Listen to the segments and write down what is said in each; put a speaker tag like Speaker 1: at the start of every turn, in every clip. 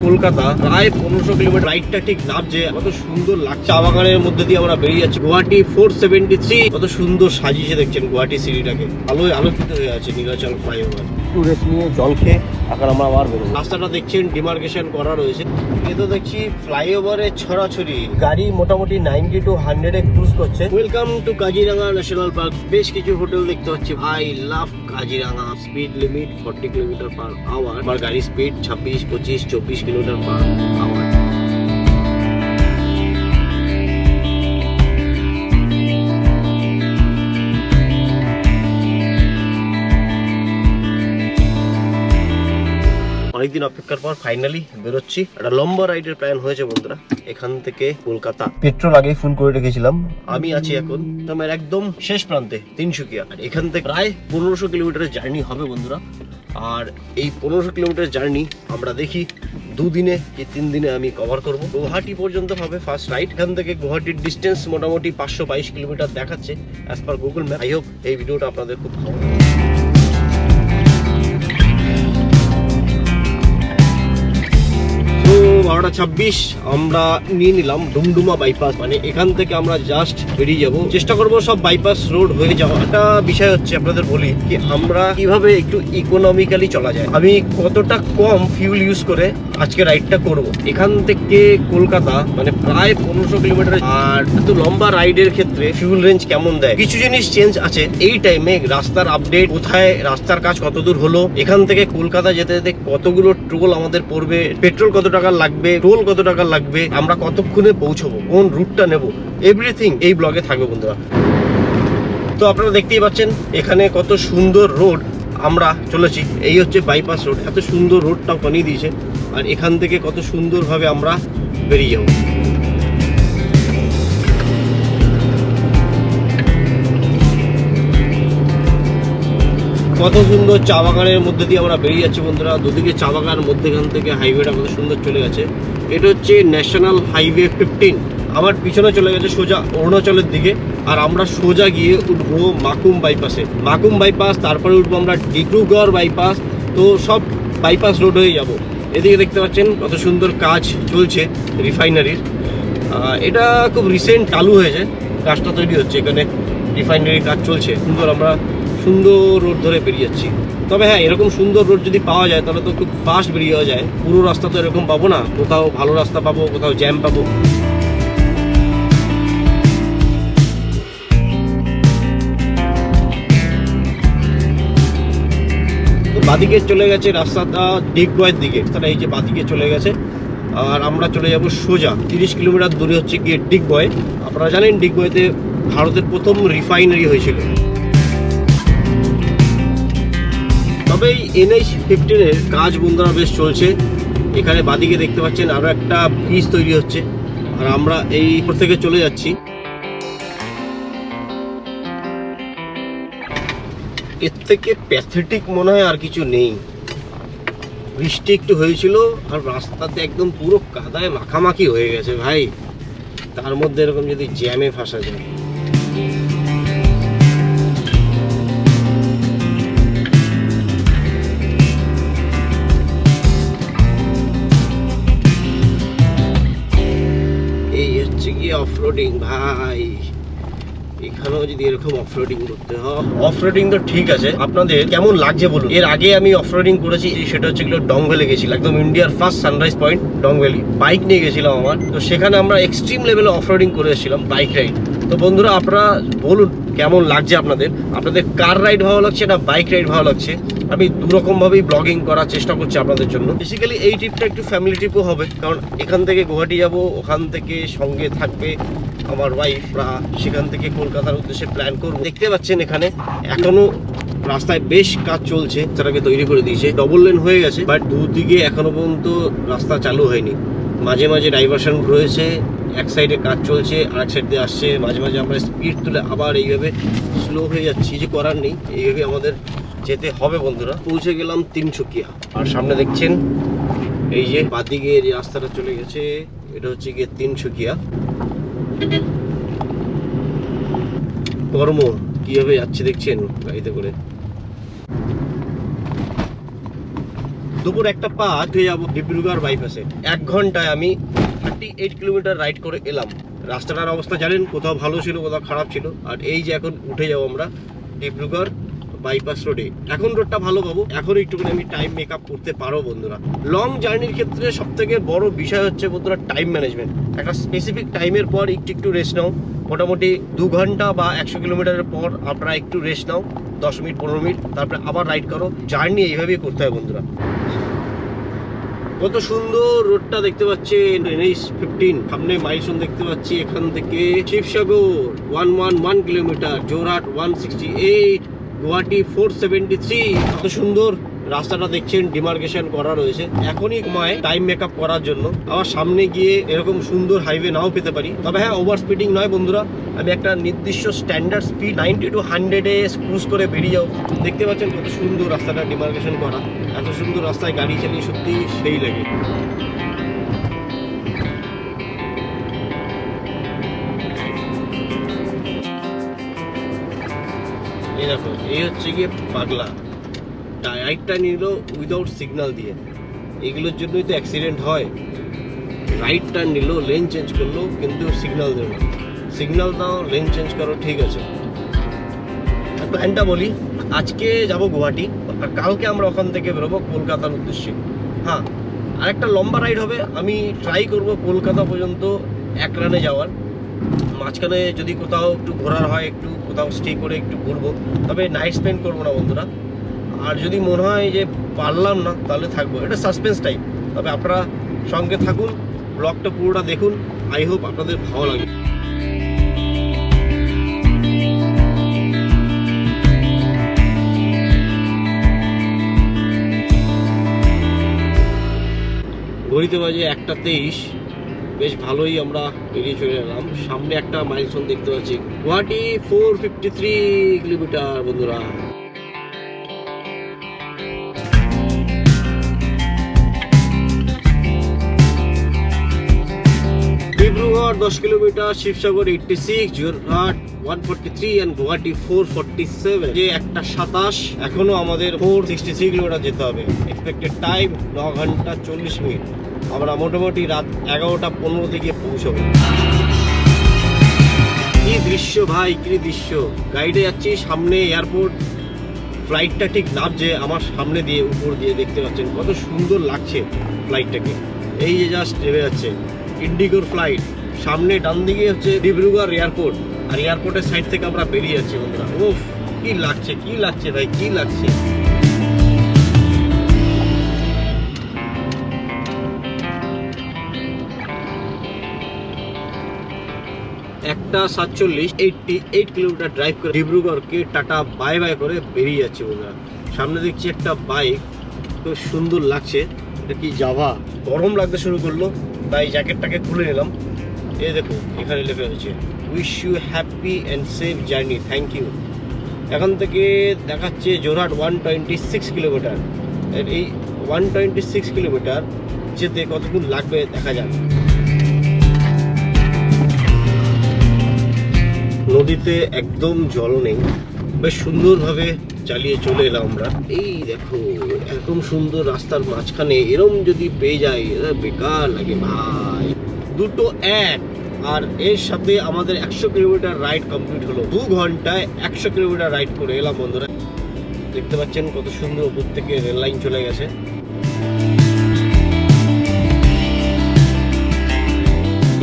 Speaker 1: কলকাতা প্রায় 1500 কিলোমিটার। রাইডটা ঠিক নামছে, কত সুন্দর লাগছে। চা বাগানের মধ্যে দিয়ে আমরা বেরিয়ে যাচ্ছি। গুয়াহাটি 473 কত সুন্দর সাজিয়েছে দেখছেন গুয়াহাটি সিটিটাকে, আলোয় আলোকিত হয়ে আছে নীলাচল ফ্লাইওভার। একটু রেস্ট নিয়ে জল খেয়ে এখন আমরা আবার বেরোবো। রাস্তাটা দেখছেন ডিমার্কেশন করা রয়েছে। এ তো দেখছি ফ্লাইওভারে ছড়াছড়ি গাড়ি, মোটামুটি 90 to 100 এ ক্রুজ করছে। Welcome to Kaziranga national park. বেশ কিছু হোটেল দেখতে পাচ্ছি। I love Kaziranga. Speed limit 40 kilometre per hour. আমার গাড়ি স্পিড 26, 25, 24 কিলোমিটার পার আওয়ার। অনেকদিন অপেক্ষার পর ফাইনালি বেরোচ্ছি। একটা লম্বা রাইডের প্ল্যান হয়েছে বন্ধুরা, এখান থেকে কলকাতা। পেট্রোল আগেই ফোন করে রেখেছিলাম। আমি আছি এখন তোমার একদম শেষ প্রান্তে, তিনসুকিয়া। আর এখান থেকে প্রায় 1500 কিলোমিটারের জার্নি হবে বন্ধুরা। আর এই 1500 কিলোমিটার জার্নি আমরা দেখি 2 দিনে কি 3 দিনে আমি কভার করব। গুয়াহাটি পর্যন্ত হবে ফার্স্ট রাইড। এখান থেকে গুয়াহাটির ডিস্টেন্স মোটামুটি 522 কিলোমিটার দেখাচ্ছে as per Google map. I hope এই ভিডিওটা আপনাদের খুব ভালো লাগবে। 12:26 আমরা নিয়ে নিলাম ডুমডুমা বাইপাস। মানে এখান থেকে আমরা জাস্ট বেরিয়ে যাব, চেষ্টা করব সব বাইপাস রোড হয়ে যাওয়া। একটা বিষয় হচ্ছে আপনাদের বলি কি আমরা কিভাবে একটু ইকোনমিক্যালি চলা যায়, আমি কতটা কম ফিউল ইউজ করে আজকে রাইডটা করব। এখান থেকে কলকাতা মানে প্রায় 1500 কিলোমিটার। আর এত লম্বা রাইডের ক্ষেত্রে ফিউল রেঞ্জ কেমন দেয়, কিছু জিনিস চেঞ্জ আছে এই টাইমে। রাস্তার আপডেট, কোথায় রাস্তার কাজ কতদূর হলো, এখান থেকে কলকাতা যেতে যেতে কতগুলো টোল আমাদের পড়বে, পেট্রোল কত টাকা লাগবে, টোল কত টাকা লাগবে, আমরা কতক্ষণে পৌঁছবো, কোন রুটটা নেব, এভরিথিং এই ব্লগে থাকবে বন্ধুরা। তো আপনারা দেখতেই পাচ্ছেন এখানে কত সুন্দর রোড আমরা চলেছি। এই হচ্ছে বাইপাস রোড। এত সুন্দর রোডটাও বানিয়ে দিয়েছে। আর এখান থেকে কত সুন্দরভাবে আমরা বেরিয়ে যাবো। কত সুন্দর চা বাগানের মধ্যে দিয়ে আমরা বেরিয়ে যাচ্ছি বন্ধুরা। দুদিকে চা বাগান, মধ্যেখান থেকে হাইওয়েটা কত সুন্দর চলে গেছে। এটা হচ্ছে ন্যাশনাল হাইওয়ে 15। আমার পিছনে চলে গেছে সোজা অরুণাচলের দিকে। আর আমরা সোজা গিয়ে উঠবো মাকুম বাইপাসে। মাকুম বাইপাস, তারপরে উঠবো আমরা ডিব্রুগড় বাইপাস। তো সব বাইপাস রোড হয়ে যাব। এদিকে দেখতে পাচ্ছেন কত সুন্দর কাজ চলছে রিফাইনারির। এটা খুব রিসেন্ট চালু হয়েছে, কাজটা তৈরি হচ্ছে। এখানে রিফাইনারির কাজ চলছে। আমরা সুন্দর রোড ধরে বেরিয়ে যাচ্ছি। তবে হ্যাঁ, এরকম সুন্দর রোড যদি পাওয়া যায় তাহলে তো খুব ফাস্ট বেরিয়ে যাওয়া যায়। পুরো রাস্তা তো এরকম পাবো না, কোথাও ভালো রাস্তা পাবো, কোথাও জ্যাম পাবো। তো বাদিকে চলে গেছে রাস্তাটা ডিগবয়ের দিকে। রাস্তাটা এই যে বাদিকে চলে গেছে। আর আমরা চলে যাব সোজা 30 কিলোমিটার দূরে হচ্ছে গিয়ে ডিগবয়। আপনারা জানেন ডিগবয়েতে ভারতের প্রথম রিফাইনারি হয়েছিল। তবে এই NH-15 এর কাজ বন্ধুরা বেশ চলছে। এখানে বাদিকে দেখতে পাচ্ছেন আরো একটা ব্রিজ তৈরি হচ্ছে। আর আমরা এই উপর থেকে চলে যাচ্ছি। এর থেকে প্যাথেটিক মনে হয় আর কিছু নেই। বৃষ্টি একটু হয়েছিল আর রাস্তাতে একদম পুরো কাদায় মাখামাখি হয়ে গেছে ভাই। তার মধ্যে এরকম যদি জ্যামে ফাঁসা যায়। অফরোডিং ভাই, এখানেও যদি এরকম অফরোডিং করতে হয়। অফরোডিং তো ঠিক আছে, আপনাদের কেমন লাগছে বলুন। এর আগে আমি অফরোডিং করেছি, সেটা হচ্ছে ডং ভ্যালি গেছিলাম। একদম ইন্ডিয়ার first sunrise point Dong valley. Bike নিয়ে গেছিলাম আমার। তো সেখানে আমরা এক্সট্রিম লেভেলে অফরোডিং করে এসেছিলাম, বাইক রাইড। তো বন্ধুরা আপনারা বলুন কেমন লাগছে আপনাদের কার রাইড ভালো লাগছে না বাইক রাইড ভালো লাগছে। আমি দুরকম ভাবেই ব্লগিং করার চেষ্টা করছি আপনাদের জন্য। বেসিক্যালি এই ট্রিপটা একটু ফ্যামিলি ট্রিপও হবে, কারণ এখান থেকে গুয়াহাটি যাব, ওখান থেকে সঙ্গে থাকবে আমার ওয়াইফরা, সেখান থেকে কলকাতার উদ্দেশ্যে প্ল্যান করবো। দেখতে পাচ্ছেন এখানে এখনো রাস্তায় বেশ কাজ চলছে। সেটাকে তৈরি করে দিয়েছে, ডবল লেন হয়ে গেছে, বাট দুদিকে এখনো পর্যন্ত রাস্তা চালু হয়নি। মাঝে মাঝে ডাইভারশন রয়েছে, এক সাইডে কাজ চলছে, আরেক সাইড দিয়ে আসছে। মাঝে মাঝে আমরা স্পিড তুলে আবার এইভাবে স্লো হয়ে যাচ্ছি, কিছু করার নেই, এইভাবে আমাদের যেতে হবে বন্ধুরা। পৌঁছে গেলাম তিনসুকিয়া। আর সামনে দেখছেন এই যে বাদিকে যে রাস্তাটা চলে গেছে, এটা হচ্ছে গিয়ে তিনসুকিয়া। কর্ম কিভাবে যাচ্ছে দেখছেন গাড়িতে করে। দুপুর 1টা 5 হয়ে যাবো ডিব্রুগড় বাইপাসে। 1 ঘন্টায় আমি 38 কিলোমিটার রাইড করে এলাম। রাস্তাটার অবস্থা জানেন, কোথাও ভালো ছিল, কোথাও খারাপ ছিল। আর এই যে এখন উঠে যাবো আমরা ডিব্রুগড় বাইপাস রোডে। এখন রোডটা ভালো পাবো, এখন একটুখানি আমি টাইম মেকআপ করতে পারো বন্ধুরা। লং জার্নির ক্ষেত্রে সব থেকে বড় বিষয় হচ্ছে বন্ধুরা টাইম ম্যানেজমেন্ট। একটা স্পেসিফিক টাইমের পর একটু রেস্ট নাও। মোটামুটি 2 ঘন্টা বা 100 কিলোমিটারের পর আপনারা একটু রেস্ট নাও, 10 মিনিট 15 মিনিট, তারপরে আবার রাইড করো। জার্নি এইভাবেই করতে হয় বন্ধুরা। কত সুন্দর রোডটা দেখতে পাচ্ছেন, NH-15। সামনে মাইলস্টোন দেখতে পাচ্ছি। এখান থেকে শিবসাগর 111 কিলোমিটার, জোরহাট 168, গুয়াহাটি 473। কত সুন্দর রাস্তাটা দেখছেন, ডিমার্কেশন করা রয়েছে। এখনই সময় টাইম মেকআপ করার জন্য। আবার সামনে গিয়ে এরকম সুন্দর হাইওয়ে নাও পেতে পারি, তবে হ্যাঁ ওভার স্পিডিং নয় বন্ধুরা। আমি একটা নির্দিষ্ট স্ট্যান্ডার্ড স্পিড 90 to 100-এ ক্রুজ করে বেরিয়ে যাও। দেখতে পাচ্ছেন কত সুন্দর রাস্তাটা ডিমার্কেশন করা। এত সুন্দর রাস্তায় গাড়ি চালিয়ে সত্যি সেই লাগে। এই দেখো, এই হচ্ছে গিয়ে পাগলা। রাইটটা নিল উইদাউট সিগন্যাল দিয়ে। এগুলোর জন্যই তো অ্যাক্সিডেন্ট হয়। রাইট টার্ন নিল, লেন চেঞ্জ করলো, কিন্তু সিগন্যাল দেবে না। সিগন্যাল দাও, লেন চেঞ্জ করো, ঠিক আছে। প্ল্যানটা বলি, আজকে যাব গুয়াহাটি, আর কালকে আমরা ওখান থেকে বেরোবো কলকাতার উদ্দেশ্যে। হ্যাঁ, আরেকটা লম্বা রাইড হবে। আমি ট্রাই করব কলকাতা পর্যন্ত এক রানে যাওয়ার। মাঝখানে যদি কোথাও একটু ঘোরার হয়, একটু কোথাও স্টে করে একটু ঘুরবো, তবে নাইট স্পেন্ড করবো না বন্ধুরা। আর যদি মনে হয় যে পারলাম না, তাহলে থাকবো। এটা সাসপেন্স টাইপ। তবে আপনারা সঙ্গে থাকুন, ব্লগটা পুরোটা দেখুন। আই হোপ আপনাদের ভালো লাগে। ঘড়িতে বাজে 1টা 23। বেশ ভালোই আমরা বেরিয়ে চলে এলাম। সামনে একটা মাইলস্টোন দেখতে পাচ্ছি, গুয়াহাটি 453 কিলোমিটার বন্ধুরা। Dibrugarh 10 kilometre, Sivasagar 86, Jorhat 143 and Guwahati 447। যে 1টা 27। এখনো আমাদের 463 কিলোমিটার যেতে হবে। এক্সপেক্টেড টাইম 9 ঘন্টা 40 মিনিট। আমরা মোটামুটি রাত 11টা 15 গিয়ে পৌঁছবো। কি দৃশ্য ভাই, কি দৃশ্য! গাইডে যাচ্ছি, সামনে এয়ারপোর্ট। ফ্লাইটটা ঠিক নামছে আমার সামনে দিয়ে, উপর দিয়ে। দেখতে পাচ্ছেন কত সুন্দর লাগছে ফ্লাইটটাকে। এই যে জাস্ট নেমে যাচ্ছে ইন্ডিগোর ফ্লাইট। সামনে ডান দিকে হচ্ছে ডিব্রুগড় এয়ারপোর্ট, আর এয়ারপোর্টের সাইড থেকে আমরা বেরিয়ে যাচ্ছি বন্ধুরা। ওফ, কি লাগছে, কি লাগছে ভাই, কি লাগছে! 1টা 47, 88 কিলোমিটার ড্রাইভ করে ডিব্রুগড়কে টাটা বাই বাই করে বেরিয়ে যাচ্ছে বন্ধুরা। সামনে দেখছি একটা বাইক, খুব সুন্দর লাগছে। এটা কি জাভা? গরম লাগতে শুরু করলো, তাই জ্যাকেটটাকে খুলে নিলাম। এই দেখো, এখানে লেখা রয়েছে wish you happy and safe journey, thank you. এখান থেকে দেখাচ্ছে জোরহাট 126 কিলোমিটার। এই 126 কিলোমিটার যেতে কতক্ষণ লাগবে দেখা যাক। নদীতে একদম জল নেই, বেশ সুন্দরভাবে চালিয়ে চলে এলাম আমরা। এই দেখো, এরকম সুন্দর রাস্তার মাঝখানে এরম যদি পেয়ে যাই, বেকার লাগে ভাই। দুটো এক, আর এর সাথে আমাদের 100 কিলোমিটার রাইড কমপ্লিট হলো। 2 ঘন্টায় 100 কিলোমিটার রাইড করে এলাম বন্ধুরা। দেখতে পাচ্ছেন কত সুন্দর উপর থেকে রেল লাইন চলে গেছে।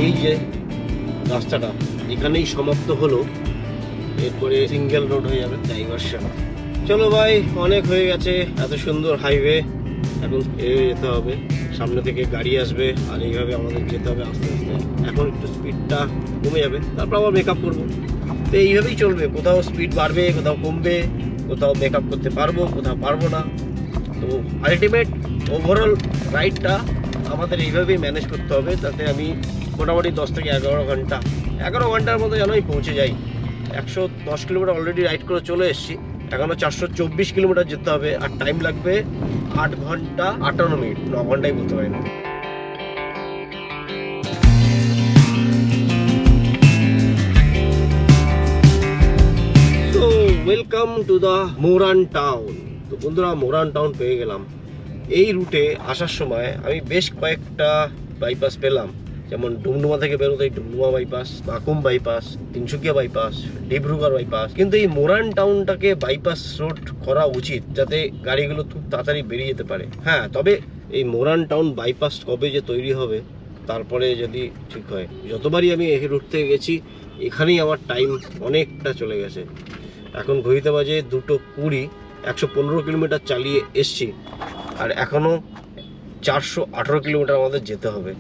Speaker 1: এই যে রাস্তাটা এখানেই সমাপ্ত হলো, এরপরে সিঙ্গেল রোড হয়ে যাবে, ডাইভারশন। চলো ভাই, অনেক হয়ে গেছে। এত সুন্দর হাইওয়ে, এখন যেতে হবে। সামনে থেকে গাড়ি আসবে, আর এইভাবে আমাদের যেতে হবে আস্তে আস্তে। এখন একটু স্পিডটা কমে যাবে, তারপর আবার মেকআপ করবো। তো এইভাবেই চলবে, কোথাও স্পিড বাড়বে, কোথাও কমবে, কোথাও মেকআপ করতে পারবো, কোথাও পারবো না। তো আলটিমেট ওভারঅল রাইডটা আমাদের এইভাবেই ম্যানেজ করতে হবে, যাতে আমি মোটামুটি 10 থেকে 11 ঘন্টা, 11 ঘন্টার মতো যেন আমি পৌঁছে যাই। 110 কিলোমিটার অলরেডি রাইড করে চলে এসেছি। এখনো 424 কিলোমিটার যেতে হবে, আর টাইম লাগবে 8 ঘন্টা 58 মিনিট। 9 ঘন্টাই বলতে পারি না। তো welcome to the Moran town. তো বন্ধুরা, মোরান টাউন পেয়ে গেলাম। এই রুটে আসার সময় আমি বেশ কয়েকটা বাইপাস পেলাম, যেমন ডুমডুমা থেকে বেরোতে Doomdooma bypass, Makum bypass, Tinsukia bypass, Dibrugarh bypass. কিন্তু এই মোরান টাউনটাকে বাইপাস রোড করা উচিত, যাতে গাড়িগুলো খুব তাড়াতাড়ি বেরিয়ে যেতে পারে। হ্যাঁ, তবে এই মোরান টাউন বাইপাস কবে যে তৈরি হবে তারপরে যদি ঠিক হয়। যতবারই আমি এই রুট থেকে গেছি এখানেই আমার টাইম অনেকটা চলে গেছে। এখন ঘড়িতে বাজে 2:20, 115 কিলোমিটার চালিয়ে এসছি, আর এখনও 418 কিলোমিটার আমাদের যেতে হবে।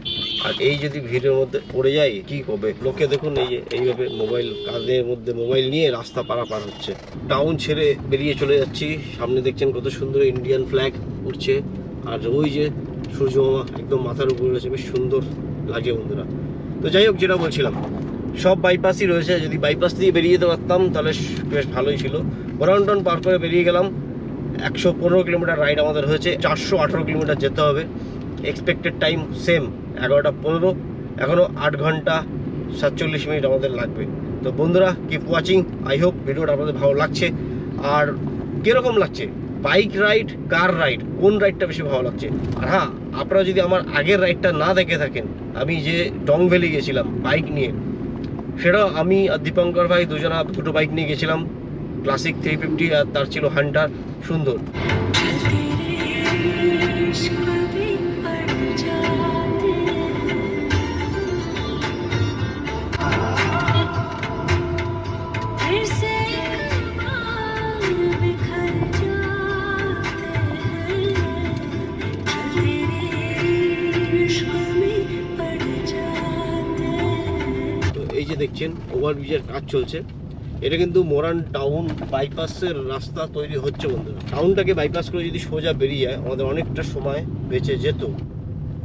Speaker 1: আর এই যদি ভিড়ের মধ্যে পড়ে যাই কি করবে লোকে। দেখুন এই যে এইভাবে মোবাইল কাঁধের মধ্যে মোবাইল নিয়ে রাস্তা পারাপার হচ্ছে। টাউন ছেড়ে বেরিয়ে চলে যাচ্ছি। সামনে দেখছেন কত সুন্দর ইন্ডিয়ান ফ্ল্যাগ উঠছে, আর ওই যে সূর্য মামা একদম মাথার উপরে রয়েছে, বেশ সুন্দর লাগে বন্ধুরা। তো যাই হোক, যেটা বলছিলাম, সব বাইপাসই রয়েছে। যদি বাইপাস দিয়ে বেরিয়ে যেতে পারতাম তাহলে বেশ ভালোই ছিল। মোরান টাউন পার করে বেরিয়ে গেলাম। 115 কিলোমিটার রাইড আমাদের হয়েছে, 418 কিলোমিটার যেতে হবে। এক্সপেক্টেড টাইম সেম 11:15, এখনও 8 ঘন্টা 47 মিনিট আমাদের লাগবে। তো বন্ধুরা, কিপ ওয়াচিং। আই হোপ ভিডিওটা আপনাদের ভালো লাগছে। আর কীরকম লাগছে, বাইক রাইড, কার রাইড, কোন রাইডটা বেশি ভালো লাগছে? আর হ্যাঁ, আপনারা যদি আমার আগের রাইডটা না দেখে থাকেন, আমি যে ডং ভ্যালি গেছিলাম বাইক নিয়ে, সেটা আমি আর দীপঙ্কর ভাই দুটো বাইক নিয়ে গেছিলাম, ক্লাসিক 350 আর তার ছিল হান্টার। সুন্দর। এই যে দেখছেন ওভারব্রিজের কাজ চলছে, এটা কিন্তু মোরান টাউন বাইপাসের রাস্তা তৈরি হচ্ছে বন্ধুরা। টাউনটাকে বাইপাস করে যদি সোজা বেরিয়ে যায় আমাদের অনেকটা সময় বেঁচে যেত।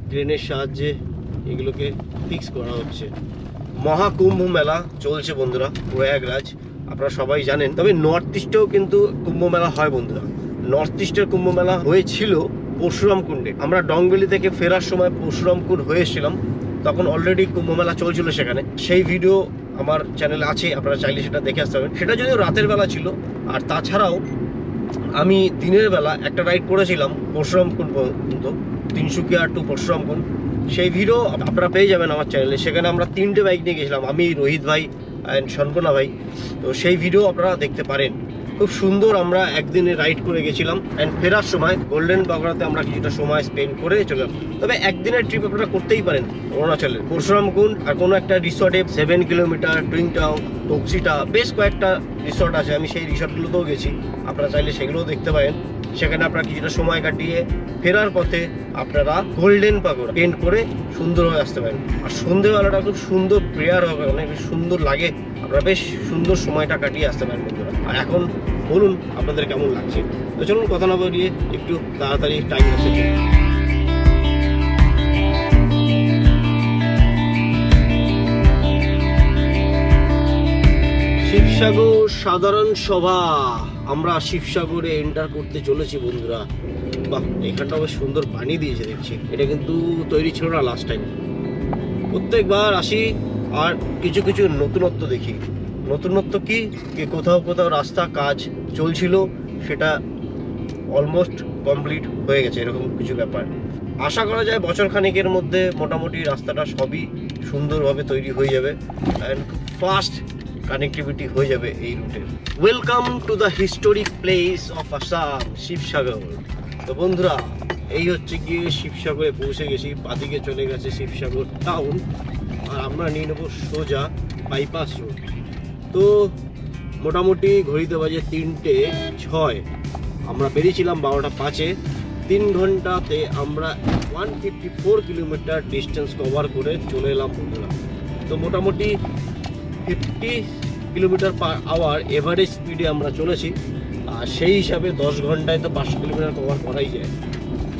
Speaker 1: ট্রেনের সাহায্যে এগুলোকে ফিক্স করা হচ্ছে। মহাকুম্ভ মেলা চলছে বন্ধুরা প্রয়াগরাজ, আপনারা সবাই জানেন। তবে নর্থ ইস্টেও কিন্তু কুম্ভ মেলা হয় বন্ধুরা। নর্থ ইস্টের কুম্ভ মেলা হয়েছিল পরশুরাম কুণ্ডে। আমরা ডং ভ্যালি থেকে ফেরার সময় পরশুরাম কুণ্ড হয়ে এসেছিলাম, তখন অলরেডি কুম্ভ মেলা চলছিল সেখানে। সেই ভিডিও আমার চ্যানেলে আছে, আপনারা চাইলে সেটা দেখে আসতে পারেন। সেটা যদিও রাতের বেলা ছিল। আর তাছাড়াও আমি দিনের বেলা একটা রাইড করেছিলাম পরশুরাম কুণ্ড পর্যন্ত, তিনসুকিয়া টু পরশুরাম কুণ্ড। সেই ভিডিও আপনারা পেয়ে যাবেন আমার চ্যানেলে। সেখানে আমরা 3টে বাইক নিয়ে গেছিলাম, আমি, রোহিত ভাই অ্যান্ড শনকনা ভাই। তো সেই ভিডিও আপনারা দেখতে পারেন। খুব সুন্দর আমরা একদিনে রাইড করে গেছিলাম। অ্যান্ড ফেরার সময় গোল্ডেন পাগড়াতে আমরা কিছুটা সময় স্পেন্ড করে চলে গেলাম। তবে একদিনের ট্রিপ আপনারা করতেই পারেন অরুণাচলের পরশুরাম কুণ্ড আর কোনো একটা রিসর্টে 7 কিলোমিটার, টুইং টাউন, টক্সিটা, বেশ কয়েকটা রিসর্ট আছে। আমি সেই রিসর্টগুলোতেও গেছি, আপনারা চাইলে সেগুলোও দেখতে পারেন। সেখানে আপনারা কিছুটা সময় কাটিয়ে ফেরার পথে আপনারা গোল্ডেন পাগোড়া পেন্ট করে সুন্দরভাবে আসতে পারেন। আর সন্ধ্যেবেলাটা খুব সুন্দর প্রেয়ার হবে, অনেক সুন্দর লাগে, আপনারা বেশ সুন্দর সময়টা কাটিয়ে আসতে পারেন বন্ধুরা। আর এখন বলুন আপনাদের কেমন লাগছে। তো চলুন কথা না বলিয়ে একটু তাড়াতাড়ি টাইম আসে। শিবসাগর সাধারণ সভা, আমরা শিবসাগরে এন্টার করতে চলেছি বন্ধুরা। বাহ, এখানটা বেশ সুন্দর বানিয়ে দিয়েছে দেখছি। এটা কিন্তু তৈরি ছিল না লাস্ট টাইম। প্রত্যেকবার আসি আর কিছু কিছু নতুনত্ব দেখি। নতুনত্ব কি কোথাও কোথাও রাস্তা কাজ চলছিল, সেটা অলমোস্ট কমপ্লিট হয়ে গেছে, এরকম কিছু ব্যাপার। আশা করা যায় বছর খানেকের মধ্যে মোটামুটি রাস্তাটা সবই সুন্দরভাবে তৈরি হয়ে যাবে অ্যান্ড ফাস্ট কানেক্টিভিটি হয়ে যাবে এই রুটের। Welcome to the historic place of Assam, Sivasagar. তো বন্ধুরা, এই হচ্ছে গিয়ে শিবসাগরে পৌঁছে গেছি। বাদিকে চলে গেছে শিবসাগর টাউন, আর আমরা নিয়ে নেবো সোজা বাইপাস রোড। তো মোটামুটি ঘড়িতে বাজে 3:06, আমরা বেরিয়েছিলাম 12:05-এ। 3 ঘন্টাতে আমরা 154 কিলোমিটার ডিস্টেন্স কভার করে চলে এলাম বন্ধুরা। তো মোটামুটি 50 কিলোমিটার পার আওয়ার এভারেজ স্পিডে আমরা চলেছি। আর সেই হিসাবে 10 ঘন্টায় তো 500 কিলোমিটার কভার করাই যায়।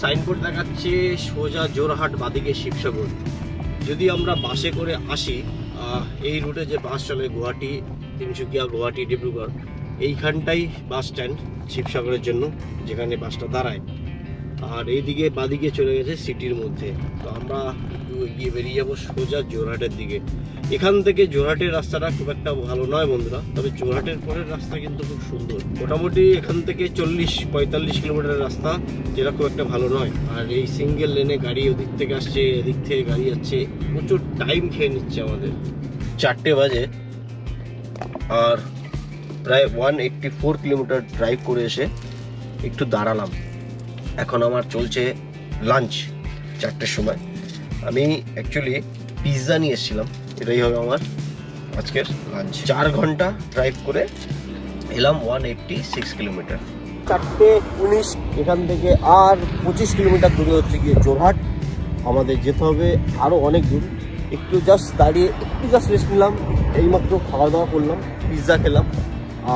Speaker 1: সাইনবোর্ড দেখাচ্ছে সোজা জোরহাট, বাদিকে শিবসাগর। যদি আমরা বাসে করে আসি, এই রুটে যে বাস চলে গুয়াহাটি, তিনসুকিয়া, গুয়াহাটি, ডিব্রুগড়, এইখানটাই বাস স্ট্যান্ড শিবসাগরের জন্য, যেখানে বাসটা দাঁড়ায়। আর এইদিকে বাদিকে চলে গেছে সিটির মধ্যে। তো আমরা এগিয়ে বেরিয়ে যাবো সোজা জোরহাটের দিকে। এখান থেকে জোরহাটের রাস্তাটা খুব একটা ভালো নয় বন্ধুরা, তবে জোরহাটের পরের রাস্তা কিন্তু খুব সুন্দর। মোটামুটি এখান থেকে 40-45 কিলোমিটারের রাস্তা, যেটা খুব একটা ভালো নয়। আর এই সিঙ্গেল লেনে গাড়ি ওদিক থেকে আসছে, এদিক থেকে গাড়ি যাচ্ছে, প্রচুর টাইম খেয়ে নিচ্ছে আমাদের। 4টে বাজে আর প্রায় 184 কিলোমিটার ড্রাইভ করে এসে একটু দাঁড়ালাম। এখন আমার চলছে লাঞ্চ 4টের সময়। আমি অ্যাকচুয়ালি পিৎজা নিয়ে এসেছিলাম, এটাই হবে আমার আজকের লাঞ্চ। 4 ঘন্টা ড্রাইভ করে এলাম 186 কিলোমিটার। 4:19 এখান থেকে আর 25 কিলোমিটার দূরে হচ্ছে গিয়ে জোরহাট। আমাদের যেতে হবে আরও অনেক দূর। একটু জাস্ট দাঁড়িয়ে একটু জাস্ট রেস্ট নিলাম, এইমাত্র খাওয়া দাওয়া করলাম, পিৎজা খেলাম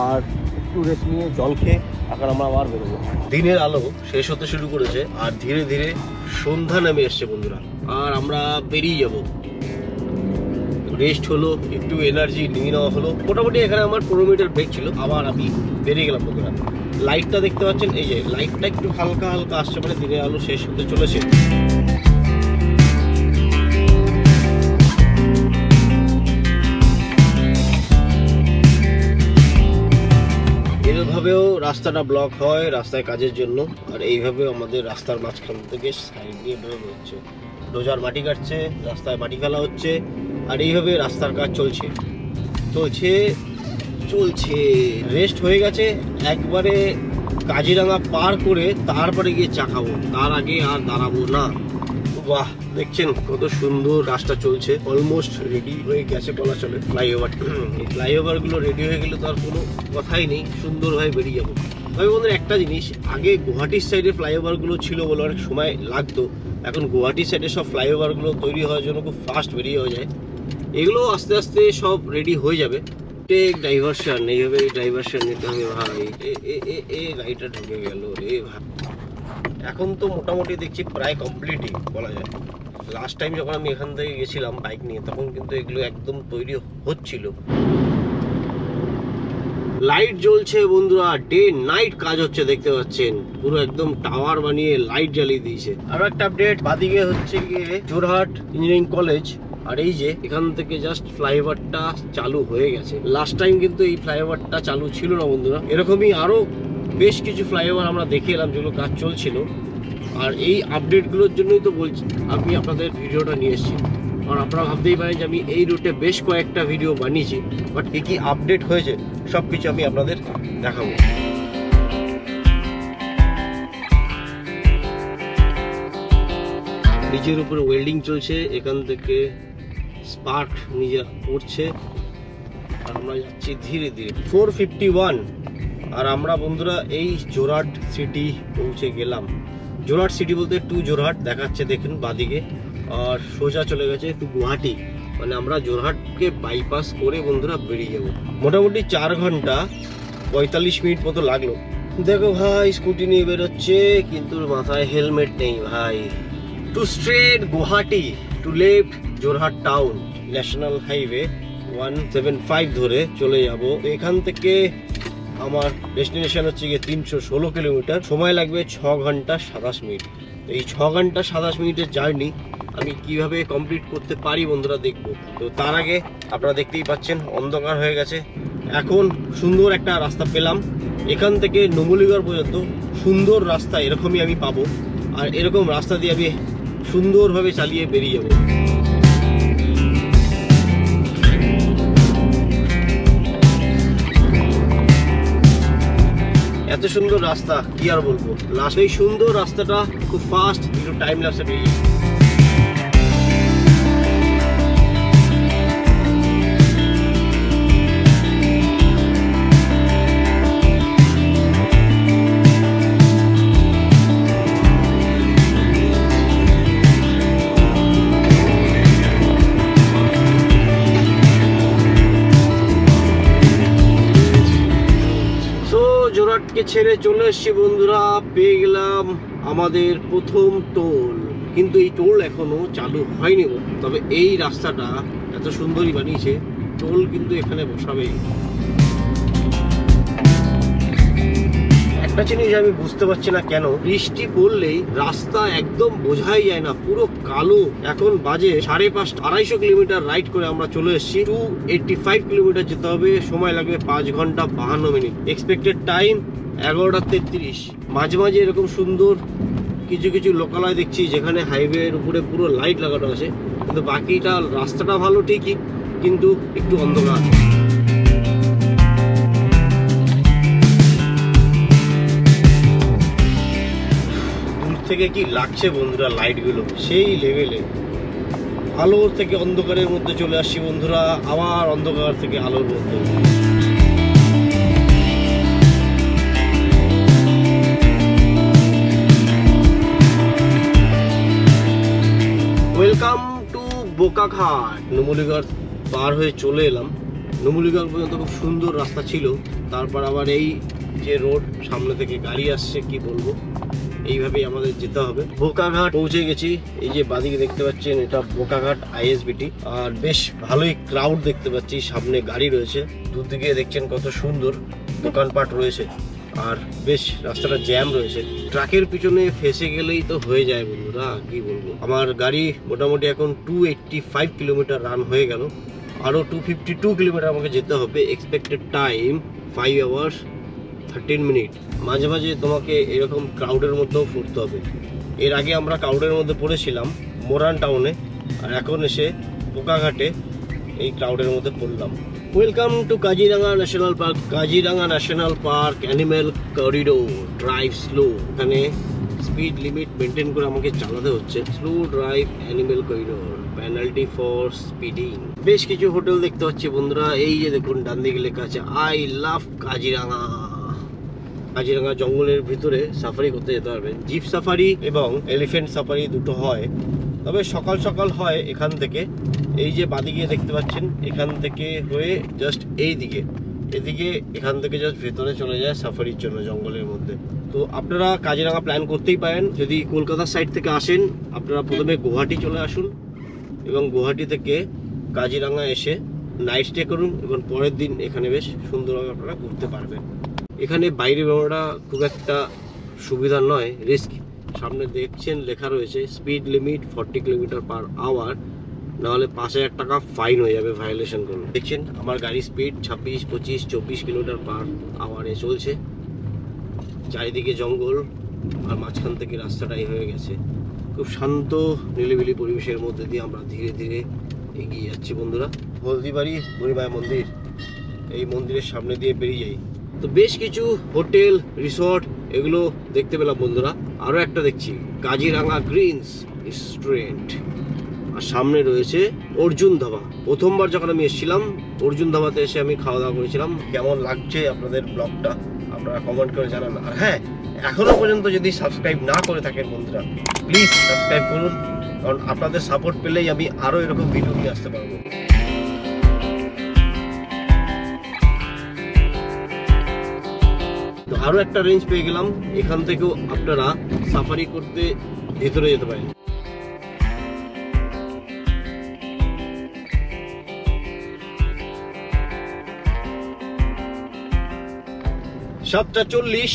Speaker 1: আর একটু রেস্ট নিয়ে জল খেয়ে এখন আমরা আবার বেরোবো। দিনের আলো শেষ হতে শুরু করেছে আর ধীরে ধীরে সন্ধ্যা নেমে এসছে বন্ধুরা, আর আমরা বেরিয়ে যাব। রেস্ট হলো, একটু এনার্জি নিয়ে নেওয়া হলো। মোটামুটি এখানে আমার 15 মিনিটের ব্রেক ছিল, আবার আমি বেরিয়ে গেলাম বন্ধুরা। লাইটটা দেখতে পাচ্ছেন, এই যে লাইটটা একটু হালকা হালকা আসছে, মানে দিনের আলো শেষ হতে চলেছে। এভাবেও রাস্তাটা ব্লক হয় রাস্তায় কাজের জন্য, আর এইভাবেও আমাদের রাস্তার মাঝখান থেকে সাইড দিয়ে বেরোনো হচ্ছে। ডোজার মাটি কাটছে, রাস্তায় মাটি ফেলা হচ্ছে, আর এইভাবে রাস্তার কাজ চলছে চলছে চলছে। রেস্ট হয়ে গেছে, একবারে কাজিরাঙা পার করে তারপরে গিয়ে চা খাবো, তার আগে আর দাঁড়াবো না। বাহ, দেখছেন কত সুন্দর রাস্তা চলছে, অলমোস্ট রেডি হয়ে গেছে বলা চলে ফ্লাইওভার। এই ফ্লাইওভার গুলো রেডি হয়ে গেলে তো আর কোনো কথাই নেই, সুন্দরভাবে বেরিয়ে যাবো। তবে বন্ধুরা একটা জিনিস, আগে গুয়াহাটির সাইডে ফ্লাইওভার গুলো ছিল বলে অনেক সময় লাগতো, এখন গুয়াহাটির সাইডে সব ফ্লাইওভার গুলো তৈরি হওয়ার জন্য খুব ফাস্ট বেরিয়ে হয়ে যায়। এগুলো আস্তে আস্তে সব রেডি হয়ে যাবে। টেক ডাইভারশন, এইভাবে ডাইভারশন নিতে হবে ভাই। এ গাড়িটা ঢুকে গেল রে ভাই। এখন তো মোটামুটি দেখছি প্রায় কমপ্লিটই বলা যায়। লাস্ট টাইম যখন আমি এখান থেকে গেছিলাম বাইক নিয়ে, তখন কিন্তু এগুলো একদম তৈরি হচ্ছিল। লাইট জ্বলছে বন্ধুরা, ডে নাইট কাজ হচ্ছে দেখতে পাচ্ছেন, পুরো একদম টাওয়ার বানিয়ে লাইট জ্বালিয়ে দিয়েছে। আরো একটা আপডেট, বাদিকে হচ্ছে গিয়ে জোরহাট ইঞ্জিনিয়ারিং কলেজ, আর এই যে এখান থেকে জাস্ট ফ্লাইওভারটা চালু হয়ে গেছে। লাস্ট টাইম কিন্তু এই ফ্লাইওভারটা চালু ছিল না বন্ধুরা। এরকমই আরো বেশ কিছু ফ্লাইওভার আমরা দেখে এলাম যেগুলো কাজ চলছিল, আর এই আপডেটগুলোর জন্যই তো বলছি আমি আপনাদের ভিডিওটা নিয়ে এসেছি। আর আপনারা ভাবতেই পারেন যে আমি এই রুটে বেশ কয়েকটা ভিডিও বানিয়েছি, বাট কি কি আপডেট হয়েছে সব কিছু আমি আপনাদের দেখাবো। নিচের উপরে ওয়েল্ডিং চলছে, এখান থেকে স্পার্ক নিজে পড়ছে, আর আমরা যাচ্ছি ধীরে ধীরে। 451 আর আমরা বন্ধুরা এই জোরহাট সিটি পৌঁছে গেলাম। জোরহাট সিটি বলতে টু জোরহাট দেখাচ্ছে, দেখুন বাদিকে, আর সোজা চলে গেছে টু গুয়াহাটি। মানে আমরা জোরহাটকে বাইপাস করে বন্ধুরা বেরিয়ে যাব। মোটামুটি 4 ঘন্টা 45 মিনিট মতো লাগলো। দেখো ভাই স্কুটি নিয়ে বেরোচ্ছে, কিন্তু মাথায় হেলমেট নেই ভাই। To straight Guwahati, to left Jorhat town, national highway 175 ধরে চলে যাব। এখান থেকে আমার ডেস্টিনেশন হচ্ছে গিয়ে 316 কিলোমিটার, সময় লাগবে 6 ঘন্টা 27 মিনিট। এই 6 ঘন্টা 27 মিনিটের জার্নি আমি কিভাবে কমপ্লিট করতে পারি বন্ধুরা দেখবো। তো তার আগে আপনারা দেখতেই পাচ্ছেন অন্ধকার হয়ে গেছে। এখন সুন্দর একটা রাস্তা পেলাম, এখান থেকে নুমলিগড় পর্যন্ত সুন্দর রাস্তা এরকমই আমি পাবো, আর এরকম রাস্তা দিয়ে আমি সুন্দরভাবে চালিয়ে বেরিয়ে যাবো। এত সুন্দর রাস্তা কি আর বলবো। লাস্ট এই সুন্দর রাস্তাটা খুব ফাস্ট একটু টাইম ল্যাপসে বেরিয়ে জোরহাটকে ছেড়ে চলে এসেছি বন্ধুরা। পেয়ে গেলাম আমাদের প্রথম টোল, কিন্তু এই টোল এখনো চালু হয়নি। তবে এই রাস্তাটা এত সুন্দরই বানিয়েছে, টোল কিন্তু এখানে বসাবেই। একটা জিনিস আমি বুঝতে পারছি না কেন বৃষ্টি পড়লেই রাস্তা একদম বোঝাই যায় না, পুরো কালো। এখন বাজে 5:30, 250 কিলোমিটার রাইড করে আমরা চলে এসেছি। 285 কিলোমিটার যেতে হবে, সময় লাগবে 5 ঘন্টা 52 মিনিট। Expected time 11:33। মাঝে মাঝে এরকম সুন্দর কিছু কিছু লোকালয় দেখছি যেখানে হাইওয়ের উপরে পুরো লাইট লাগানো আছে, কিন্তু বাকিটা রাস্তাটা ভালো ঠিকই, কিন্তু একটু অন্ধকার। দূর থেকে কি লাগছে বন্ধুরা লাইটগুলো, সেই লেভেলে। আলোর থেকে অন্ধকারের মধ্যে চলে আসছি বন্ধুরা, আবার অন্ধকার থেকে আলোর মধ্যে। Welcome to Bokakhat. নুমলীগড় পার হয়ে চলে এলাম। নুমলীগড় পর্যন্ত খুব সুন্দর রাস্তা ছিল, তারপর আবার এই যে রোড, সামনে থেকে গাড়ি আসছে, কি বলবো, এইভাবেই আমাদের যেতে হবে। বোকাঘাট পৌঁছে গেছি। এই যে বাদিকে দেখতে পাচ্ছেন, এটা বোকাঘাট আইএসবিটি। আর বেশ ভালোই ক্রাউড দেখতে পাচ্ছি, সামনে গাড়ি রয়েছে, দূর দিকে দেখছেন কত সুন্দর দোকানপাট রয়েছে, আর বেশ রাস্তাটা জ্যাম রয়েছে। ট্রাকের পিছনে ফেসে গেলেই তো হয়ে যায় বন্ধুরা, কি বলবো। আমার গাড়ি মোটামুটি এখন 285 কিলোমিটার রান হয়ে গেল, আরো 252 কিলোমিটার আমাকে যেতে হবে। Expected time 5 hours 13 minute. মাঝে মাঝে তোমাকে এরকম ক্রাউডের মধ্যেও পড়তে হবে। এর আগে আমরা ক্রাউডের মধ্যে পড়েছিলাম মোরান টাউনে, আর এখন এসে বোকাঘাটে এই ক্রাউডের মধ্যে পড়লাম। Welcome to Kaziranga national park. Kaziranga national park animal corridor. Drive slow. এখানে স্পিড লিমিট মেনটেন করে আমাকে চালাতে হচ্ছে। Slow drive animal corridor, penalty for speeding. বেশ কিছু হোটেল দেখতে পাচ্ছি বন্ধুরা। এই যে দেখুন ডান দিকে লেখা আছে আই লাভ কাজিরাঙ্গা। কাজিরাঙ্গা জঙ্গলের ভিতরে সাফারি করতে যেতে পারবেন। জিপ সাফারি এবং এলিফ্যান্ট সাফারি দুটো হয়, তবে সকাল সকাল হয় এখান থেকে। এই যে বাদিকে দেখতে পাচ্ছেন, এখান থেকে হয়ে জাস্ট এদিকে এখান থেকে জাস্ট ভেতরে চলে যায় সাফারির জন্য জঙ্গলের মধ্যে। তো আপনারা কাজিরাঙ্গা প্ল্যান করতেই পারেন। যদি কলকাতার সাইড থেকে আসেন, আপনারা প্রথমে গুয়াহাটি চলে আসুন এবং গুয়াহাটি থেকে কাজিরাঙ্গা এসে নাইট স্টে করুন, এবং পরের দিন এখানে বেশ সুন্দরভাবে আপনারা ঘুরতে পারবেন। এখানে বাইরে বেরোনোটা খুব একটা সুবিধা নয়, রিস্ক। সামনে দেখছেন লেখা রয়েছে speed limit 40 kilometre per hour, নাহলে 5000 টাকা ফাইন হয়ে যাবে ভায়োলেশন করলে। দেখছেন আমার গাড়ির স্পিড 26, 25, 24 কিলোমিটার পার আওয়ারে চলছে। চারিদিকে জঙ্গল, আর মাঝখান থেকে রাস্তাটাই হয়ে গেছে। খুব শান্ত নিরিবিলি পরিবেশের মধ্যে দিয়ে আমরা ধীরে ধীরে এগিয়ে যাচ্ছি বন্ধুরা। হলদিবাড়ি বুড়িমায় মন্দির, এই মন্দিরের সামনে দিয়ে বেরিয়ে যাই। তো বেশ কিছু হোটেল, রিসর্ট এগুলো দেখতে পেলাম বন্ধুরা। আরও একটা দেখছি কাজিরাঙ্গা গ্রিনস রেস্টুরেন্ট, আর সামনে রয়েছে অর্জুন ধাবা। প্রথমবার যখন আমি এসেছিলাম অর্জুন ধাবাতে এসে আমি খাওয়া দাওয়া করেছিলাম। কেমন লাগছে আপনাদের ব্লগটা আপনারা কমেন্ট করে জানান। আর হ্যাঁ, এখনো পর্যন্ত যদি সাবস্ক্রাইব না করে থাকেন বন্ধুরা, প্লিজ সাবস্ক্রাইব করুন, কারণ আপনাদের সাপোর্ট পেলেই আমি আরও এরকম ভিডিও নিয়ে আসতে পারবো। তো আরও একটা রেঞ্জ পেয়ে গেলাম, এখান থেকেও আপনারা সাফারি করতে ভেতরে যেতে পারেন। 7:40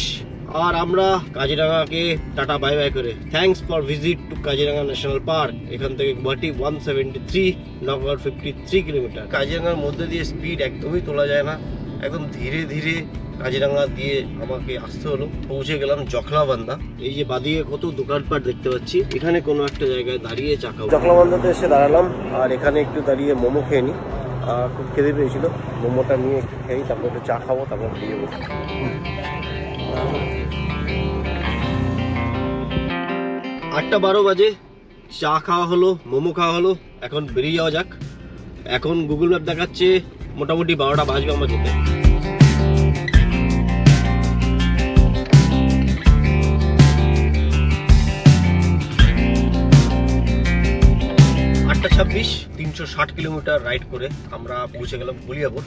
Speaker 1: আর আমরা কাজিরাঙ্গাকে টাটা বাই বাই করে thanks for visit to Kaziranga national park. এখান থেকে গুয়াহাটি 173, নগাঁও 53 কিলোমিটার। কাজিরাঙ্গার মধ্যে দিয়ে স্পিড একদমই তোলা যায় না, একদম ধীরে ধীরে কাজিরাঙ্গা দিয়ে আমাকে আসতে হলো। পৌঁছে গেলাম জখলাবান্ধা। এই যে বাদিকে কত দোকানপাট দেখতে পাচ্ছি, এখানে কোনো একটা জায়গায় দাঁড়িয়ে চা খাবো। জখলাবান্ধাতে এসে দাঁড়ালাম, আর এখানে একটু দাঁড়িয়ে মোমো খেয়ে নিই। খুব খেতে পেয়েছিল, মোমোটা নিয়ে একটু খেয়ে তারপর একটু চা খাবো, তারপর দিয়ে যাবো। 8:12 বাজে, চা খাওয়া হলো, মোমো খাওয়া হলো, এখন বেরিয়ে যাওয়া যাক। এখন গুগল ম্যাপ দেখাচ্ছে মোটামুটি 12টা বাজবে আমার যেতে। আটটা 26, 360 কিলোমিটার রাইড করে আমরা পৌঁছে গেলাম কলিয়াবর।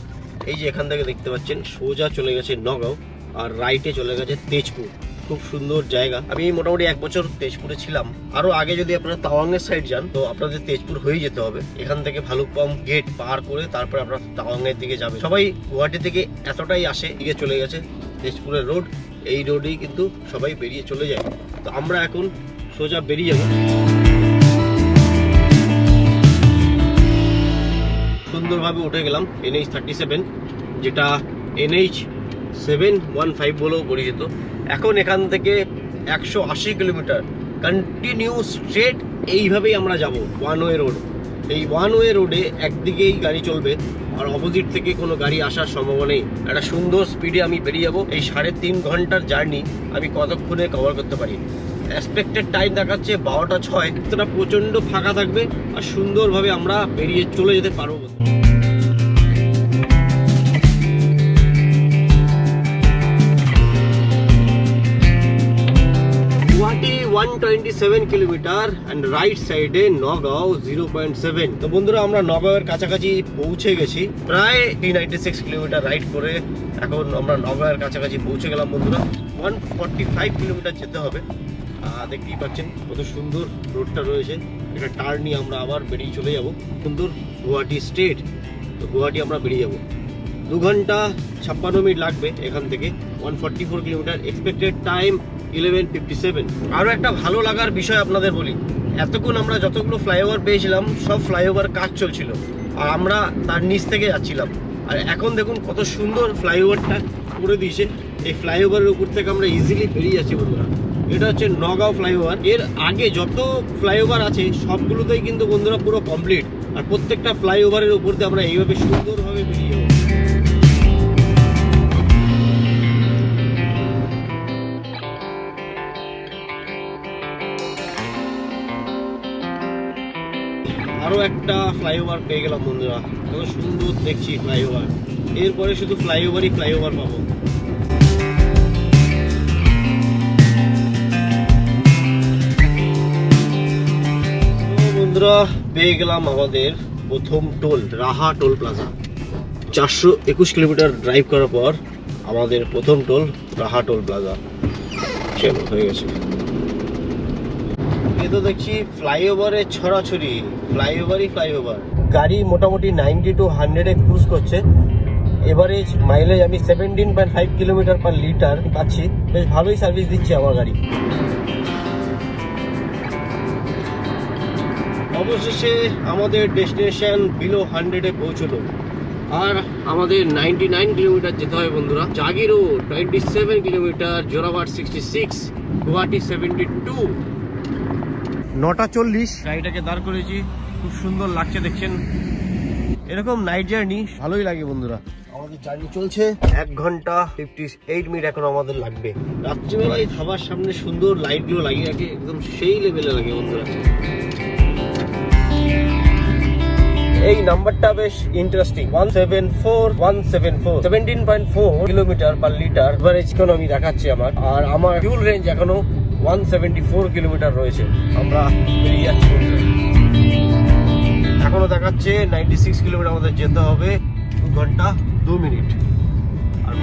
Speaker 1: এই যে এখান থেকে দেখতে পাচ্ছেন সোজা চলে গেছে নগাঁও, আর রাইটে চলে গেছে তেজপুর। খুব সুন্দর জায়গা। আমি মোটামুটি 1 বছর তেজপুরে ছিলাম। আরো আগে যদি আপনারা তাওয়াংয়ের সাইড যান তো আপনাদের তেজপুর হয়ে যেতে হবে। এখান থেকে ভালুকপং গেট পার করে তারপর আপনারা তাওয়াংয়ের দিকে যাবেন। সবাই গুয়াহাটি থেকে এতটাই আসে, দিকে চলে গেছে তেজপুরের রোড। এই রোডেই কিন্তু সবাই বেরিয়ে চলে যায়। তো আমরা এখন সোজা বেরিয়ে যাব। সুন্দরভাবে উঠে গেলাম NH37, যেটা NH715 বলেও পরিচিত। এখন এখান থেকে 180 কিলোমিটার কন্টিনিউ স্ট্রেট এইভাবেই আমরা যাব ওয়ান ওয়ে রোড। এই ওয়ান ওয়ে রোডে একদিকেই গাড়ি চলবে, আর অপোজিট থেকে কোনো গাড়ি আসার সম্ভাবনা নেই। একটা সুন্দর স্পিডে আমি বেরিয়ে যাবো। এই 3.5 ঘন্টার জার্নি আমি কতক্ষণে কভার করতে পারি। এক্সপেক্টেড টাইম দেখাচ্ছে 12টা 6। তোটা প্রচণ্ড ফাঁকা থাকবে আর সুন্দরভাবে আমরা বেরিয়ে চলে যেতে পারবো। গুয়াহাটি 127 কিলোমিটার অ্যান্ড রাইট সাইডে নগাঁও 0.7। তো বন্ধুরা আমরা নগাঁওয়ের কাছাকাছি পৌঁছে গেছি। প্রায় 396 কিলোমিটার রাইড করে এখন আমরা নগাঁওয়ের কাছাকাছি পৌঁছে গেলাম বন্ধুরা। 145 কিলোমিটার যেতে হবে। দেখতেই পাচ্ছেন কত সুন্দর রোডটা রয়েছে। এটা টার্ন নিয়ে আমরা আবার বেরিয়ে চলে যাব সুন্দর গুয়াহাটি স্টেট। তো গুয়াহাটি আমরা বেরিয়ে যাব। 2 ঘন্টা 56 মিনিট লাগবে এখান থেকে। 144 কিলোমিটার, এক্সপেক্টেড টাইম 11:57। আরও একটা ভালো লাগার বিষয় আপনাদের বলি, এতক্ষণ আমরা যতগুলো ফ্লাইওভার পেয়েছিলাম সব ফ্লাইওভার কাজ চলছিল আর আমরা তার নিচ থেকে যাচ্ছিলাম। আর এখন দেখুন কত সুন্দর ফ্লাইওভারটা করে দিয়েছে। এই ফ্লাইওভারের উপর থেকে আমরা ইজিলি বেরিয়ে যাচ্ছি বন্ধুরা। এটা হচ্ছে নগাঁও ফ্লাইওভার। এর আগে যত ফ্লাইওভার আছে সবগুলোতেই কিন্তু বন্ধুরা পুরো কমপ্লিট, আর প্রত্যেকটা ফ্লাইওভারের উপর দিয়ে আমরা এইভাবে সুন্দরভাবে বেরিয়ে যাবো। আরো একটা ফ্লাইওভার পেয়ে গেলাম বন্ধুরা। কত সুন্দর দেখছি ফ্লাইওভার। এরপরে শুধু ফ্লাইওভারই ফ্লাইওভার পাবো। বন্ধুরা পেয়ে গেলাম আমাদের প্রথম টোল, রাহা টোল প্লাজা। 421 কিলোমিটার ড্রাইভ করার পর আমাদের প্রথম টোল রাহা টোল প্লাজা। চলো হয়ে গেছে। এ তো দেখছি ফ্লাইওভারে ছড়াছড়ি, ফ্লাইওভারই ফ্লাইওভার। গাড়ি মোটামুটি 90 to 100 ক্রুজ করছে। এভারেজ মাইলেজ আমি 17.5 কিলোমিটার পার লিটার পাচ্ছি। বেশ ভালোই সার্ভিস দিচ্ছে আমার গাড়ি। অবশেষে আমাদের ডেস্টিনেশন বিলো 100-এ পৌঁছলো। আর আমাদের 99 কিলোমিটার যেতে হয় বন্ধুরা। জাগিরো 27 কিলোমিটার, জোরাবাট 66, গুয়াহাটি 72। 9:40 গাড়িটাকে দাঁড় করেছি। খুব সুন্দর লাগছে দেখছেন। এরকম নাইট জার্নি ভালোই লাগে বন্ধুরা। আমাদের জার্নি চলছে 1 ঘন্টা 58 মিনিট এখন আমাদের লাগবে। রাত্রিবেলায় খাবার সামনে সুন্দর লাইটগুলো লাগিয়ে রাখে, একদম সেই লেভেলে লাগে বন্ধুরা। এই নাম্বারটা বেশ interesting, 174 17.4 kilometre per litre average economy দেখাচ্ছে আমার। আর আমার ফিউল রেঞ্জ এখনো 174 কিলোমিটার রয়েছে। আমরা বেরিয়ে যাচ্ছি। এখনো দেখাচ্ছে 96 কিলোমিটার আমাদের যেতে হবে 2 ঘন্টা 2 মিনিট। আর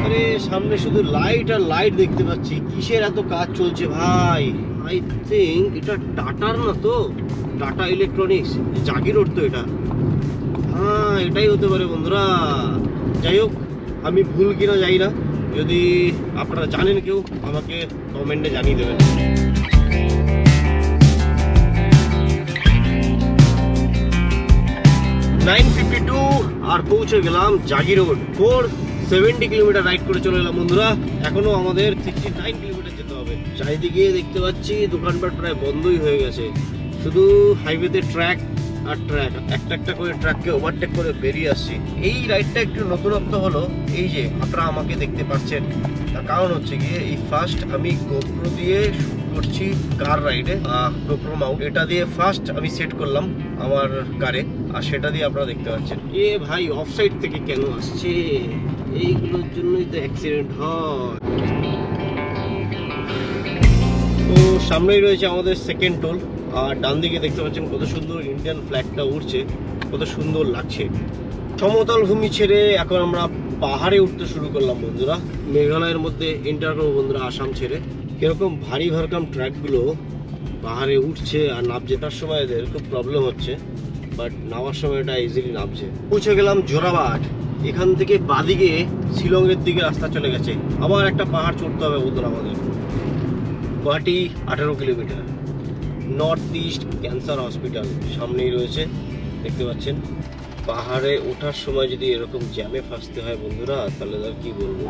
Speaker 1: আরে সামনে শুধু লাইট আর লাইট দেখতে পাচ্ছি। কিসের এত কাজ চলছে ভাই? আই থিঙ্ক এটা টাটার না তো, টাটা ইলেকট্রনিক্স, জাগি রোড তো এটা। হ্যাঁ এটাই হতে পারে বন্ধুরা। যাই হোক, আমি ভুল কিনা যাই না। যদি আপনারা জানেন কেউ আমাকে কমেন্টে জানিয়ে দেবেন। আর পৌঁছে গেলাম জাগি রোড। 470 কিলোমিটার রাইড করে চলে এলাম বন্ধুরা। এখনো আমাদের 69 কিলোমিটার যেতে হবে। চারিদিকে দেখতে পাচ্ছি দোকানপাট প্রায় বন্ধই হয়ে গেছে। শুধু হাইওয়েতে ট্র্যাক আর ট্র্যাক, একটা একটা করে ট্র্যাককে ওভারটেক করে বেরিয়ে আসছি। এই রাইডটা একটু নতুনত্ব হলো, এই যে আপনারা আমাকে দেখতে পাচ্ছেন। তার কারণ হচ্ছে গিয়ে এই ফার্স্ট আমি গোপ্রো দিয়ে শুট করছি কার রাইডে। গোপ্রো মাউন্ট এটা দিয়ে ফার্স্ট আমি সেট করলাম আমার কারে, আর সেটা দিয়ে আপনারা দেখতে পাচ্ছেন। এ ভাই অফ সাইড থেকে কেন আসছে? এইগুলোর জন্যই তো অ্যাক্সিডেন্ট হয়। তো সামনেই রয়েছে আমাদের সেকেন্ড টোল। আর ডান দিকে দেখতে পাচ্ছেন কত সুন্দর ইন্ডিয়ান ফ্ল্যাগটা উঠছে, কত সুন্দর লাগছে। সমতল ভূমি ছেড়ে এখন আমরা পাহাড়ে উঠতে শুরু করলাম বন্ধুরা। মেঘালয়ের মধ্যে এন্টার করবো বন্ধুরা আসাম ছেড়ে। কিরকম ভারী ভারকাম ট্র্যাকগুলো, পাহাড়ে উঠছে আর নামছে, তার সময় এদের খুব প্রবলেম হচ্ছে, বাট নামার সময় এটা ইজিলি নামছে। পৌঁছে গেলাম জোরাবাট। এখান থেকে বাদিকে শিলংয়ের দিকে রাস্তা চলে গেছে। আবার একটা পাহাড় চড়তে হবে বন্ধুরা আমাদের। Guwahati 18 kilometre. North east cancer hospital সামনেই রয়েছে, দেখতে পাচ্ছেন। পাহাড়ে ওঠার সময় যদি এরকম জ্যামে ফাঁসতে হয় বন্ধুরা, তাহলে আর কি বলবো।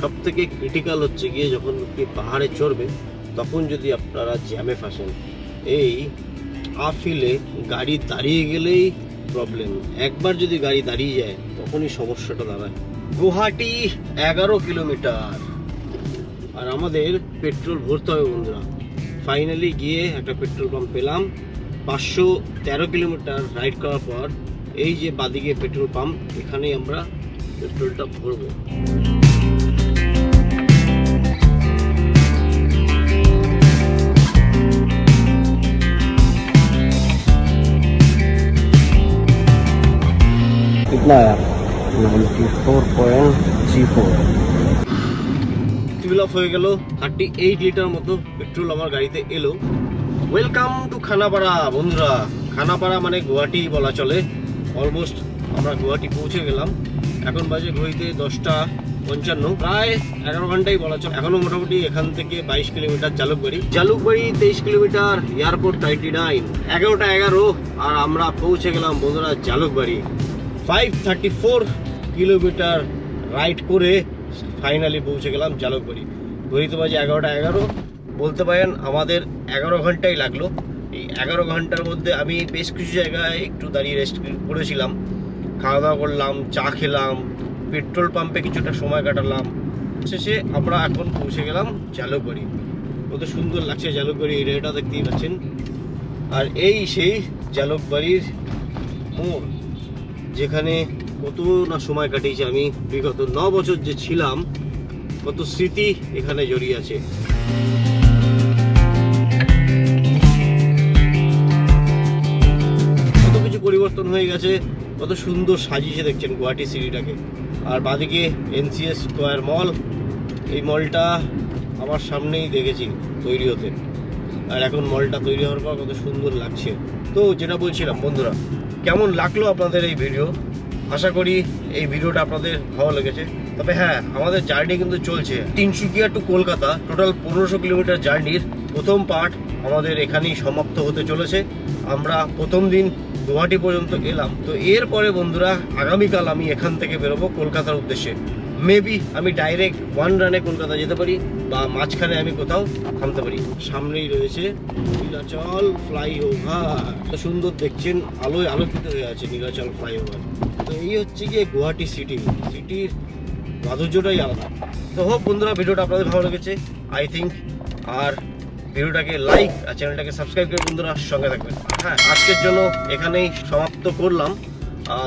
Speaker 1: সব থেকে ক্রিটিক্যাল হচ্ছে গিয়ে যখন আপনি পাহাড়ে চড়বে তখন যদি আপনারা জ্যামে ফাঁসেন। এই আফিলে গাড়ি দাঁড়িয়ে গেলেই প্রবলেম, একবার যদি গাড়ি দাঁড়িয়ে যায় তখনই সমস্যাটা দাঁড়ায়। গুয়াহাটি 11 কিলোমিটার আর আমাদের পেট্রোল ভরতে হবে বন্ধুরা। ফাইনালি গিয়ে একটা পেট্রোল পাম্প পেলাম। 513 কিলোমিটার রাইড করার পর এই যে বাদিকে পেট্রোল পাম্প, এখানেই আমরা পেট্রোলটা ভরবো। कितना आया? 94.34। ফিল আপ হয়ে গেল। 38 লিটার মতো পেট্রোল আমার গাড়িতে এলো। ওয়েলকাম টু খানাপাড়া বন্ধুরা। খানাপাড়া মানে গুয়াহাটি বলা চলে। অলমোস্ট আমরা গুয়াহাটি পৌঁছে গেলাম। এখন বাজে ঘড়িতে 10:55, প্রায় 11 ঘন্টাই বলা চলে। এখনো মোটামুটি এখান থেকে 22 কিলোমিটার জালুকবাড়ি। 23 kilometre, airport 99। 11টা 11 আর আমরা পৌঁছে গেলাম বন্ধুরা জালুকবাড়ি। 534 কিলোমিটার রাইড করে ফাইনালি পৌঁছে গেলাম জালুকবাড়ি। ঘড়িতে বাজে 11টা 11। বলতে পারেন আমাদের 11 ঘন্টাই লাগলো। এই 11 ঘন্টার মধ্যে আমি বেশ কিছু জায়গায় একটু দাঁড়িয়ে রেস্ট করেছিলাম, খাওয়া দাওয়া করলাম, চা খেলাম, পেট্রোল পাম্পে কিছুটা সময় কাটালাম। শেষে আমরা এখন পৌঁছে গেলাম জালুকবাড়ি। কত সুন্দর লাগছে জালুকবাড়ি এরিয়াটা, দেখতেই পাচ্ছেন। আর এই সেই জালুকবাড়ির মোড়, যেখানে কত না সময় কাটিয়েছি আমি। বিগত 9 বছর যে ছিলাম, কত স্মৃতি এখানে জড়িয়ে আছে। কত কিছু পরিবর্তন হয়ে গেছে, কত সুন্দর সাজিয়েছে দেখছেন গুয়াহাটি সিটিটাকে। আর বাদিকে NCS স্কোয়ার মল, এই মলটা আমার সামনেই দেখেছি তৈরি হতে। আর এখন মলটা তৈরি হওয়ার পর কত সুন্দর লাগছে। তো যেটা বলছিলাম বন্ধুরা, কেমন লাগলো আপনাদের এই ভিডিও? আশা করি এই ভিডিওটা আপনাদের ভালো লেগেছে। তবে হ্যাঁ, আমাদের জার্নি কিন্তু চলছে। Tinsukia to Kolkata total 1500 kilometre জার্নির প্রথম পার্ট আমাদের এখানেই সমাপ্ত হতে চলেছে। আমরা প্রথম দিন গুয়াহাটি পর্যন্ত এলাম। তো এরপরে বন্ধুরা আগামীকাল আমি এখান থেকে বেরোবো কলকাতার উদ্দেশ্যে। মেবি আমি ডাইরেক্ট 1 রানে কলকাতা যেতে পারি, বা মাঝখানে আমি কোথাও থামতে পারি। সামনেই রয়েছে নীলাচল ফ্লাইওভার। সুন্দর দেখছেন, আলোয় আলোকিত হয়ে আছে নীলাচল ফ্লাইওভার। তো এই হচ্ছে গিয়ে গুয়াহাটি সিটির মাধুর্যটাই আলাদা। তো হোপ বন্ধুরা ভিডিওটা আপনাদের ভালো লেগেছে আই থিঙ্ক। আর ভিডিওটাকে লাইক আর চ্যানেলটাকে সাবস্ক্রাইব করে বন্ধুরা সঙ্গে থাকবেন। হ্যাঁ, আজকের জন্য এখানেই সমাপ্ত করলাম।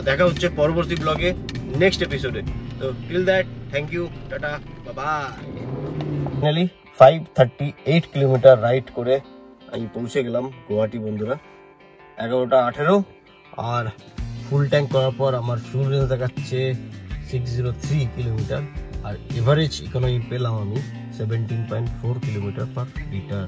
Speaker 1: দেখা হচ্ছে পরবর্তী ব্লগে, নেক্সট এপিসোডে। তো till that, thank you, tata, bye. Finally 538 kilometre ride করে আমি পৌঁছে গেলাম গুয়াহাটি বন্ধুরা। 11টা 18 আর ফুল ট্যাঙ্ক করার পর আমার ফিউল রেঞ্জ দেখাচ্ছে 603 কিলোমিটার। আর এভারেজ ইকোনমি পেলাম আমি 17.4 কিলোমিটার পার লিটার।